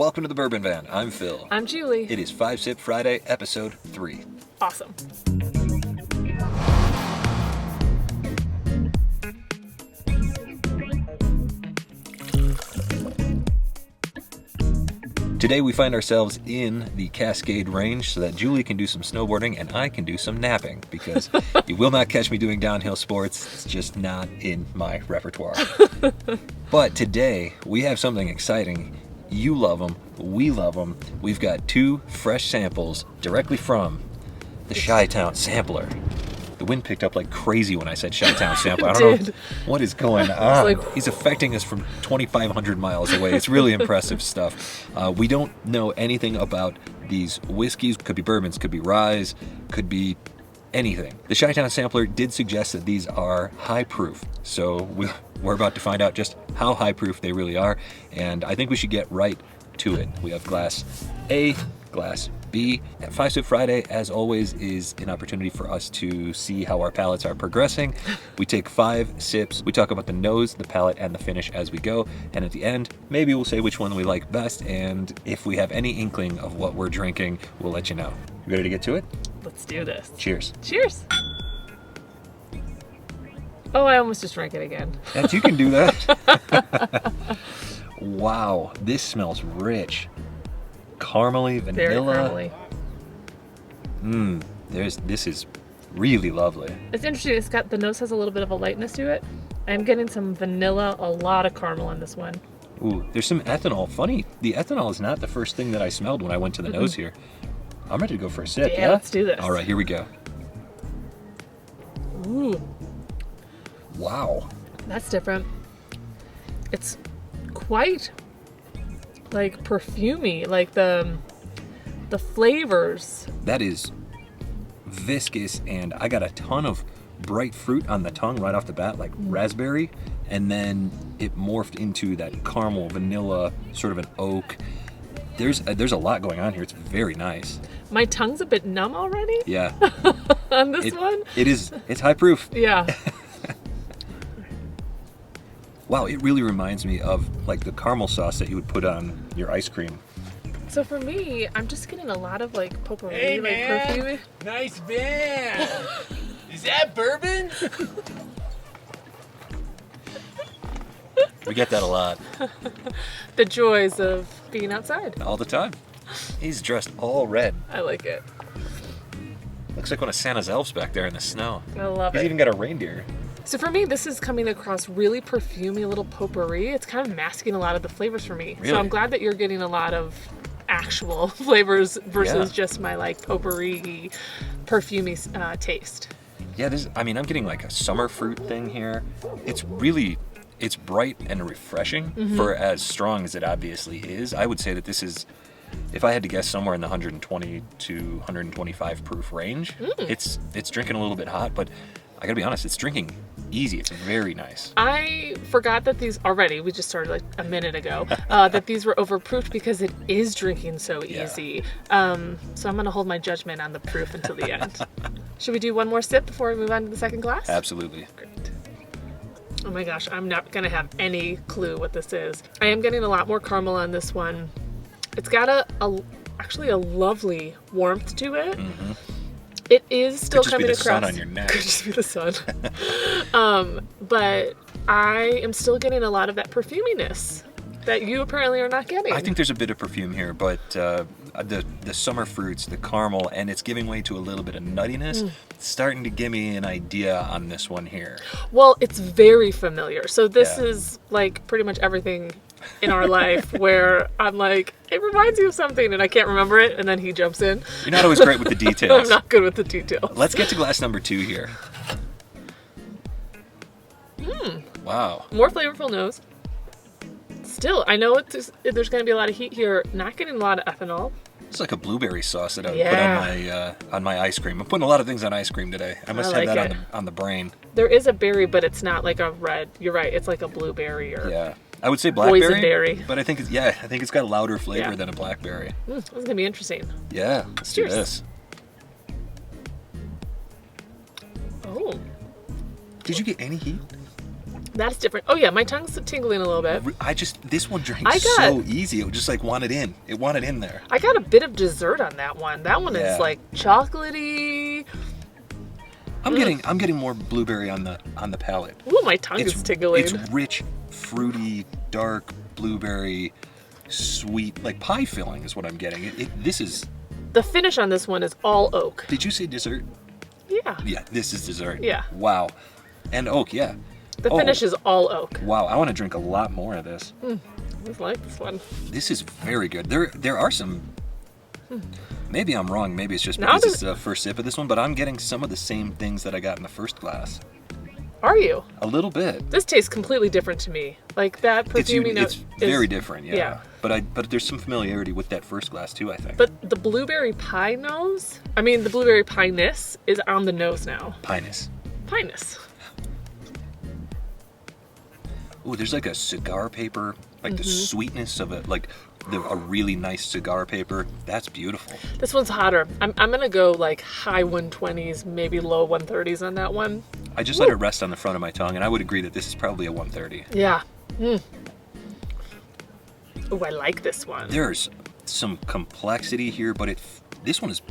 Welcome to the Bourbon Van. I'm Phil. I'm Julie. It is 5 Sip Friday, episode 3. Awesome. Today we find ourselves in the Cascade Range so that Julie can do some snowboarding and I can do some napping because you will not catch me doing downhill sports. It's just not in my repertoire. But today we have something exciting. You love them. We love them. We've got 2 fresh samples directly from the Chi-Town Sampler. The wind picked up like crazy when I said Chi-Town Sampler. I don't know what is going on. He's affecting us from 2,500 miles away. It's really impressive stuff. We don't know anything about these whiskeys. Could be bourbons, could be ryes, could be anything. The Chi-Town Sampler did suggest that these are high proof. So we're about to find out just how high proof they really are. And I think we should get right to it. We have glass A, glass B. 5 Sip Friday, as always, is an opportunity for us to see how our palates are progressing. We take 5 sips. We talk about the nose, the palate, and the finish as we go. And at the end, maybe we'll say which one we like best. And if we have any inkling of what we're drinking, we'll let you know. You ready to get to it? Let's do this. Cheers. Cheers. Oh, I almost just drank it again. You can do that. Wow, this smells rich. Caramely, vanilla. Very caramely. This is really lovely. It's interesting. The nose has a little bit of a lightness to it. I'm getting some vanilla, a lot of caramel in this one. Ooh, there's some ethanol. Funny, the ethanol is not the first thing that I smelled when I went to the nose here. I'm ready to go for a sip. Yeah, let's do this. All right, here we go. Ooh. Wow. That's different. It's quite like perfumey, like the flavors. That is viscous, and I got a ton of bright fruit on the tongue right off the bat, like raspberry, and then it morphed into that caramel, vanilla, sort of an oak. There's a lot going on here. It's very nice. My tongue's a bit numb already. Yeah. On this one. It's high proof. Yeah. Wow, it really reminds me of like the caramel sauce that you would put on your ice cream. So for me, I'm just getting a lot of like potpourri, Hey, like man. perfume. Nice van. Is that bourbon? We get that a lot. The joys of being outside. All the time. He's dressed all red. I like it. Looks like one of Santa's elves back there in the snow. I love He's it. even got a reindeer. So for me, this is coming across really perfumey, a little potpourri. It's kind of masking a lot of the flavors for me. Really? So I'm glad that you're getting a lot of actual flavors versus just my like potpourri, perfumey taste. Yeah, I'm getting like a summer fruit thing here. It's bright and refreshing for as strong as it obviously is. I would say that this is, if I had to guess, somewhere in the 120 to 125 proof range. It's drinking a little bit hot, but I gotta be honest, it's drinking easy. It's very nice. I forgot that these already, we just started like a minute ago, that these were overproofed because it is drinking so easy. So I'm going to hold my judgment on the proof until the end. Should we do one more sip before we move on to the second glass? Absolutely. Great. Oh my gosh, I'm not going to have any clue what this is. I am getting a lot more caramel on this one. It's got actually a lovely warmth to it. Mm-hmm. It is still coming across. Could just be the sun on your neck. Could just be the sun. But I am still getting a lot of that perfuminess that you apparently are not getting. I think there's a bit of perfume here, but the summer fruits, the caramel, and it's giving way to a little bit of nuttiness. It's starting to give me an idea on this one here. Well, it's very familiar. So this is like pretty much everything in our life where I'm like, it reminds you of something and I can't remember it, and then he jumps in. You're not always great with the details. I'm not good with the details. Let's get to glass number 2 here. Wow. More flavorful nose. Still, I know there's going to be a lot of heat here. Not getting a lot of ethanol. It's like a blueberry sauce that I would put on my ice cream. I'm putting a lot of things on ice cream today. I must have that on the brain. There is a berry, but it's not like a red. You're right. It's like a blueberry or I would say blackberry, boysenberry. but I think it's got a louder flavor than a blackberry. This is gonna be interesting. Yeah, let's do this. Oh, Did you get any heat? That's different. Oh yeah, my tongue's tingling a little bit. This one drank I got- so easy. It was just like wanted in. It wanted in there. I got a bit of dessert on that one. That one Yeah. is like chocolatey. I'm getting more blueberry on the palate. Ooh, my tongue is tingling. It's rich, fruity, dark blueberry, sweet, like pie filling is what I'm getting. This is. The finish on this one is all oak. Did you say dessert? Yeah. Yeah, this is dessert. Yeah. Wow. And oak, yeah. The finish is all oak. Wow, I want to drink a lot more of this. I just like this one. This is very good. There are some. Maybe I'm wrong. Maybe it's just Now because it's the first sip of this one, but I'm getting some of the same things that I got in the first glass. Are you? A little bit. This tastes completely different to me. Like that perfumey note. It's very different, yeah. Yeah. But there's some familiarity with that first glass too, I think. But the blueberry pie nose, the blueberry pie-ness is on the nose now. Pinus. Pie-ness. Ooh, there's like a cigar paper, like the sweetness of it, like a really nice cigar paper. That's beautiful. This one's hotter. I'm gonna go like high 120s, maybe low 130s on that one. I just let it rest on the front of my tongue, and I would agree that this is probably a 130. Yeah. Oh, I like this one. There's some complexity here, but this one is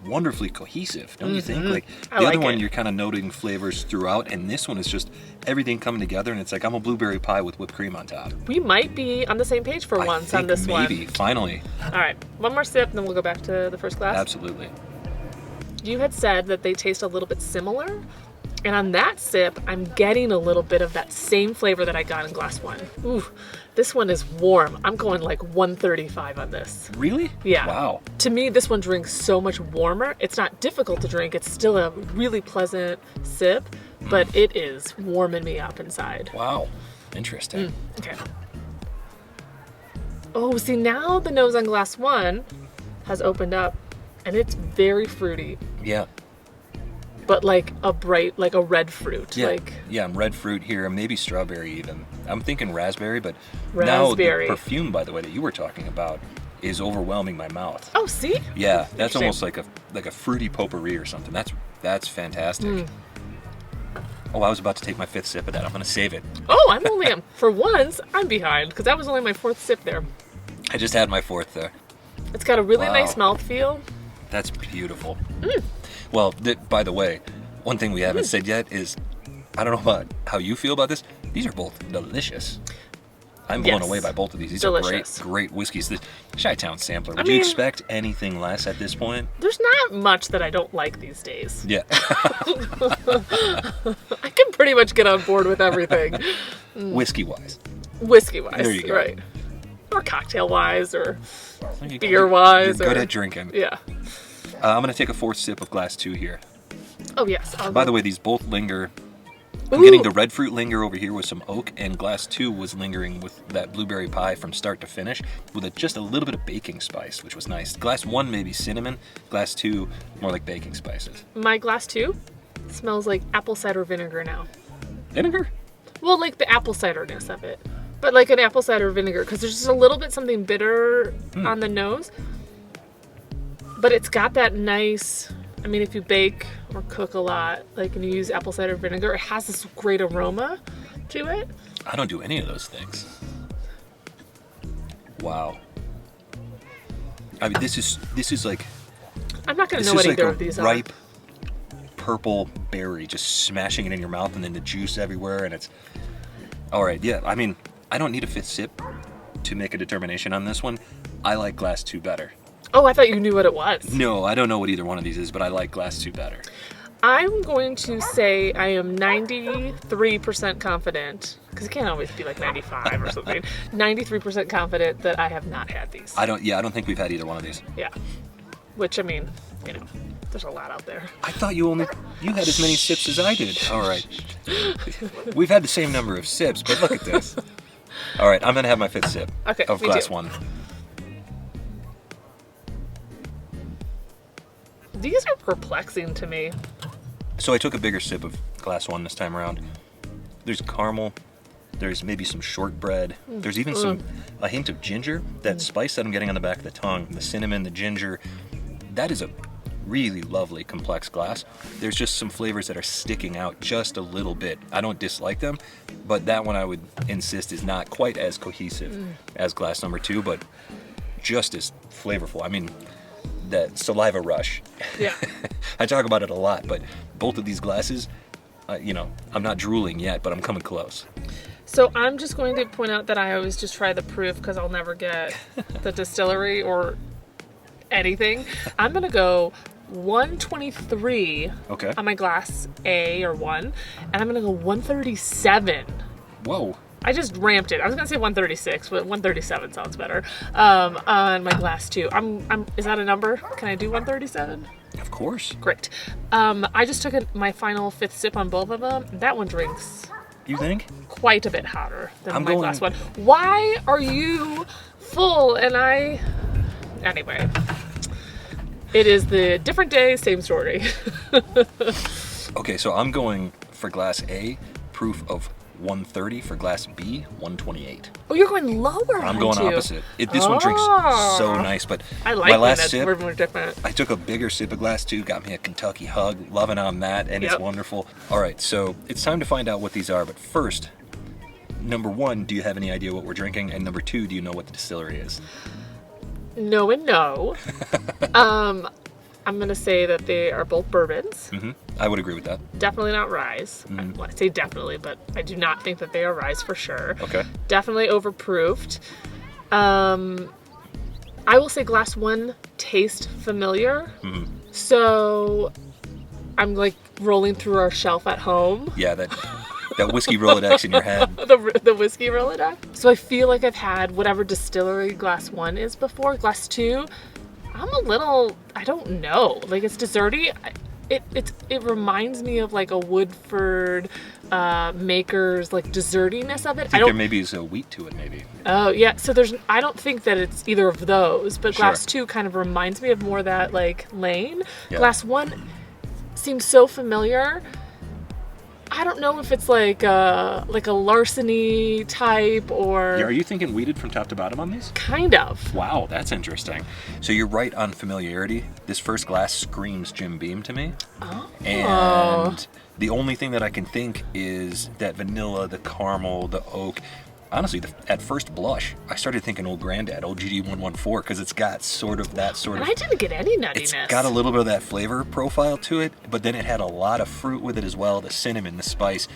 wonderfully cohesive, don't you think? Like I the like other one, it. you're kind of noting flavors throughout, and this one is just everything coming together, and it's like I'm a blueberry pie with whipped cream on top. We might be on the same page for once think on this maybe, one. finally. All right, one more sip, and then we'll go back to the first glass. Absolutely. You had said that they taste a little bit similar, and on that sip, I'm getting a little bit of that same flavor that I got in glass one. Ooh, this one is warm. I'm going like 135 on this. Really? Yeah. Wow. To me, this one drinks so much warmer. It's not difficult to drink. It's still a really pleasant sip, but it is warming me up inside. Wow. Interesting. Okay. Oh, see, now the nose on glass one has opened up, and it's very fruity, Yeah. but like a red fruit. Yeah. Like, Yeah, I'm red fruit here, maybe strawberry even. I'm thinking raspberry, but Raspberry. now the perfume, by the way, that you were talking about is overwhelming my mouth. oh, see? Yeah, that's Interesting. almost like a fruity potpourri or something. That's fantastic. Oh, I was about to take my fifth sip of that. I'm gonna save it. Oh, I'm only, for once, I'm behind, because that was only my fourth sip there. I just had my fourth there. It's got a really Wow. nice mouthfeel. That's beautiful. Well, by the way, one thing we haven't said yet is, I don't know about how you feel about this. These are both delicious. I'm blown Yes. away by both of these. These Delicious. are great whiskeys. The Chi-Town Sampler. Would I you mean- expect anything less at this point? There's not much that I don't like these days. Yeah. I can pretty much get on board with everything. Whiskey-wise. Whiskey-wise, There you go. right. Or cocktail-wise, or You're beer-wise. good or, at drinking. Yeah. I'm going to take a fourth sip of glass 2 here. Oh, yes. By the way, these both linger. I'm getting the red fruit linger over here with some oak, and glass 2 was lingering with that blueberry pie from start to finish with just a little bit of baking spice, which was nice. Glass 1 maybe cinnamon, glass 2 more like baking spices. My glass 2 smells like apple cider vinegar now. Vinegar? Well, like the apple ciderness of it. But like an apple cider vinegar, because there's just a little bit something bitter on the nose. But it's got that nice, if you bake or cook a lot, like, and you use apple cider vinegar, it has this great aroma to it. I don't do any of those things. Wow. This is like I'm not going to this know is what like either a of these ripe purple berry, just smashing it in your mouth, and then the juice everywhere, and it's all right. Yeah, I don't need a fifth sip to make a determination on this one. I like glass 2 better. are. Oh, I thought you knew what it was. No, I don't know what either one of these is, but I like glass 2 better. I'm going to say I am 93% confident, because it can't always be like 95 or something. 93% confident that I have not had these. I don't think we've had either one of these. Yeah. Which, there's a lot out there. I thought you had as many sips as I did. All right. We've had the same number of sips, but look at this. All right, I'm going to have my fifth sip of me glass too. 1. These are perplexing to me. So I took a bigger sip of glass 1 this time around. There's caramel. There's maybe some shortbread. There's even a hint of ginger. That spice that I'm getting on the back of the tongue, the cinnamon, the ginger. That is a really lovely complex glass. There's just some flavors that are sticking out just a little bit. I don't dislike them, but that one I would insist is not quite as cohesive as glass number 2, but just as flavorful. I mean, that saliva rush. Yeah. I talk about it a lot, but both of these glasses, I'm not drooling yet, but I'm coming close. So I'm just going to point out that I always just try the proof because I'll never get the distillery or anything. I'm going to go 123 Okay. on my glass A or 1, and I'm going to go 137. Whoa. I just ramped it. I was going to say 136, but 137 sounds better. On my glass 2. Is that a number? Can I do 137? Of course. Great. I just took my final 5th sip on both of them. That one drinks You think? quite a bit hotter than I'm my going- glass 1. Why are you full and I... Anyway. It is the different day, same story. Okay, so I'm going for glass A, proof of 130. For glass B, 128. Oh, you're going lower, I'm going aren't you? opposite. This one drinks so nice, but I like my when last that's sip, we're more different. I took a bigger sip of glass 2, got me a Kentucky hug, loving on that, and it's Yep. wonderful. All right, so it's time to find out what these are, but first, number 1, do you have any idea what we're drinking? And number 2, do you know what the distillery is? No and no. I'm going to say that they are both bourbons. I would agree with that. Definitely not Ryes. Well, I say definitely, but I do not think that they are Ryes for sure. Okay. Definitely overproofed. I will say glass 1 tastes familiar. So I'm like rolling through our shelf at home. Yeah, that whiskey Rolodex in your head. The whiskey Rolodex. So I feel like I've had whatever distillery glass 1 is before. Glass 2, I'm a little, I don't know. Like, it's desserty. It reminds me of like a Woodford Maker's like dessertiness of it. I think there maybe is a wheat to it, maybe. Oh yeah. So I don't think that it's either of those, but Sure. glass 2 kind of reminds me of more that like lane. Yeah. Glass 1 seems so familiar. I don't know if it's like a larceny type or Yeah, are you thinking wheated from top to bottom on these? kind of. Wow, that's interesting. So you're right on familiarity. This first glass screams Jim Beam to me. Oh. And the only thing that I can think is that vanilla, the caramel, the oak. Honestly, at first blush, I started thinking Old Granddad, old GD 114, because it's got sort of that sort And of... I didn't get any nuttiness. It's got a little bit of that flavor profile to it, but then it had a lot of fruit with it as well. The cinnamon, the spice,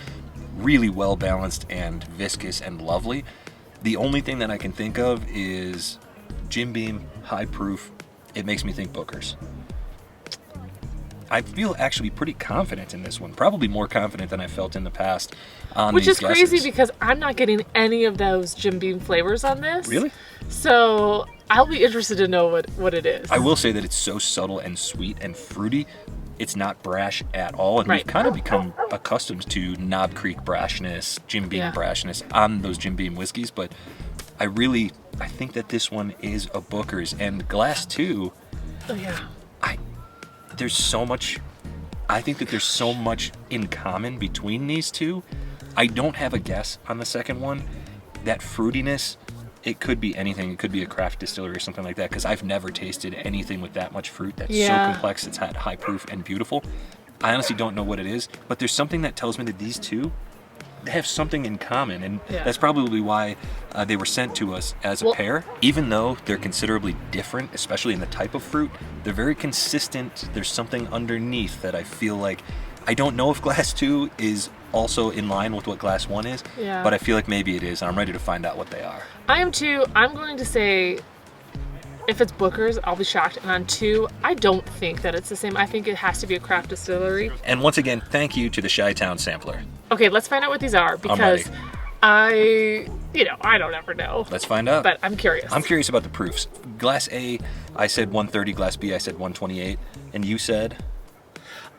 really well balanced and viscous and lovely. The only thing that I can think of is Jim Beam, high proof. It makes me think Booker's. I feel actually pretty confident in this one, probably more confident than I felt in the past on Which these is crazy guesses. because I'm not getting any of those Jim Beam flavors on this. Really? So I'll be interested to know what it is. I will say that it's so subtle and sweet and fruity. It's not brash at all, and Right. we've kind of become accustomed to Knob Creek brashness, Jim Beam Yeah. brashness on those Jim Beam whiskeys, but I think that this one is a Booker's. And glass 2, Oh yeah. there's so much, I think that there's so much in common between these two. I don't have a guess on the second one. That fruitiness, it could be anything. It could be a craft distillery or something like that, because I've never tasted anything with that much fruit that's Yeah. so complex, it's high proof and beautiful. I honestly don't know what it is, but there's something that tells me that these two, they have something in common, and Yeah. that's probably why they were sent to us as a Well- pair. Even though they're considerably different, especially in the type of fruit, they're very consistent. There's something underneath that I feel like, I don't know if glass 2 is also in line with what glass 1 is, Yeah. but I feel like maybe it is, and I'm ready to find out what they are. I am too. I'm going to say if it's Booker's, I'll be shocked. And on 2, I don't think that it's the same. I think it has to be a craft distillery. And once again, thank you to the Chi-Town Sampler. Okay, let's find out what these are because ready. I don't ever know. Let's find out. But I'm curious. I'm curious about the proofs. Glass A, I said 130. Glass B, I said 128. And you said?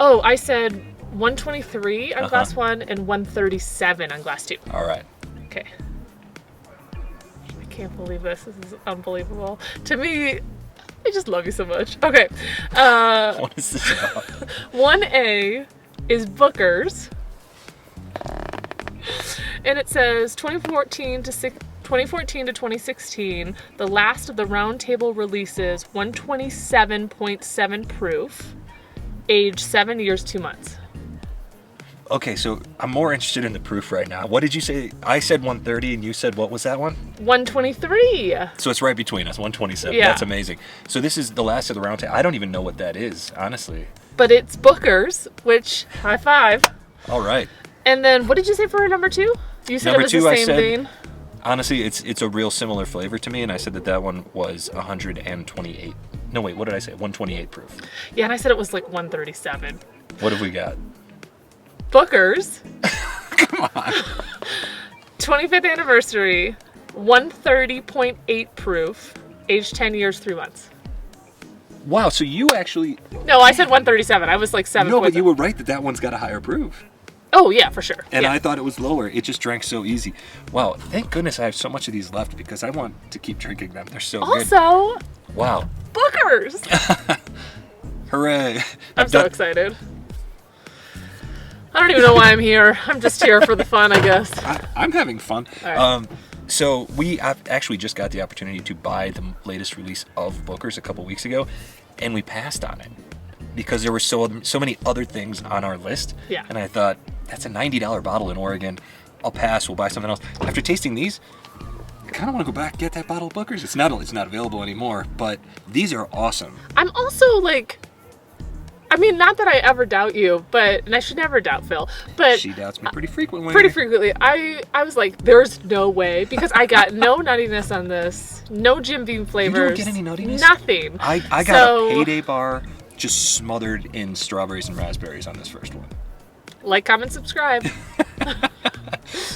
Oh, I said 123 on Uh-huh. glass 1 and 137 on glass 2. All right. Okay. I can't believe this. This is unbelievable. To me, I just love you so much. Okay. What is this about? 1A is Booker's. And it says 2014 to 2016, the last of the round table releases, 127.7 proof. age 7 years, 2 months. Okay, so I'm more interested in the proof right now. What did you say? I said 130 and you said what was that one? 123. So it's right between us, 127. Yeah. That's amazing. So this is the last of the round table. I don't even know what that is, honestly. But it's Booker's, which, high five. All right. And then, what did you say for number 2? You said Number it was 2, the I same said- vein. Honestly, it's a real similar flavor to me, and I said that one was 128. No, wait, what did I say? 128 proof. Yeah, and I said it was like 137. What have we got? Booker's. Come on. 25th anniversary, 130.8 proof, age 10 years, 3 months. Wow, so you actually... No, I said 137. I was like 7 No, points. but you were right that one's got a higher proof. Oh, yeah, for sure. And yeah. I thought it was lower. It just drank so easy. Wow, thank goodness I have so much of these left because I want to keep drinking them. They're so good. Also, Wow. Booker's. Hooray. I'm so excited. I don't even know why I'm here. I'm just here for the fun, I guess. I'm having fun. All right. So we actually just got the opportunity to buy the latest release of Booker's a couple weeks ago, and we passed on it because there were so many other things on our list. Yeah. And I thought, that's a $90 bottle in Oregon. I'll pass. We'll buy something else. After tasting these, I kind of want to go back and get that bottle of Booker's. It's not available anymore, but these are awesome. I'm also like, I mean, not that I ever doubt you, and I should never doubt Phil, but She doubts me pretty frequently. pretty frequently, I was like, there's no way, because I got no nuttiness on this, no Jim Beam flavors. get any nuttiness? Nothing. I got a payday bar just smothered in strawberries and raspberries on this first one. Like, comment, subscribe.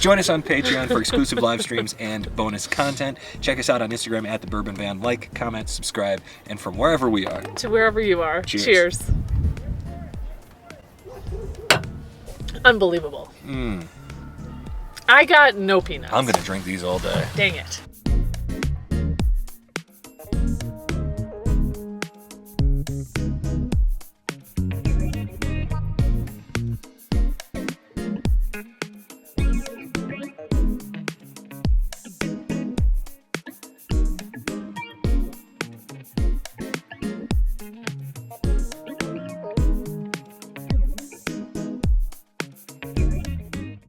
Join us on Patreon for exclusive live streams and bonus content. Check us out on Instagram at The Bourbon Van. Like, comment, subscribe, and from wherever we are. To wherever you are. Cheers. Cheers. Unbelievable. I got no peanuts. I'm going to drink these all day. Dang it.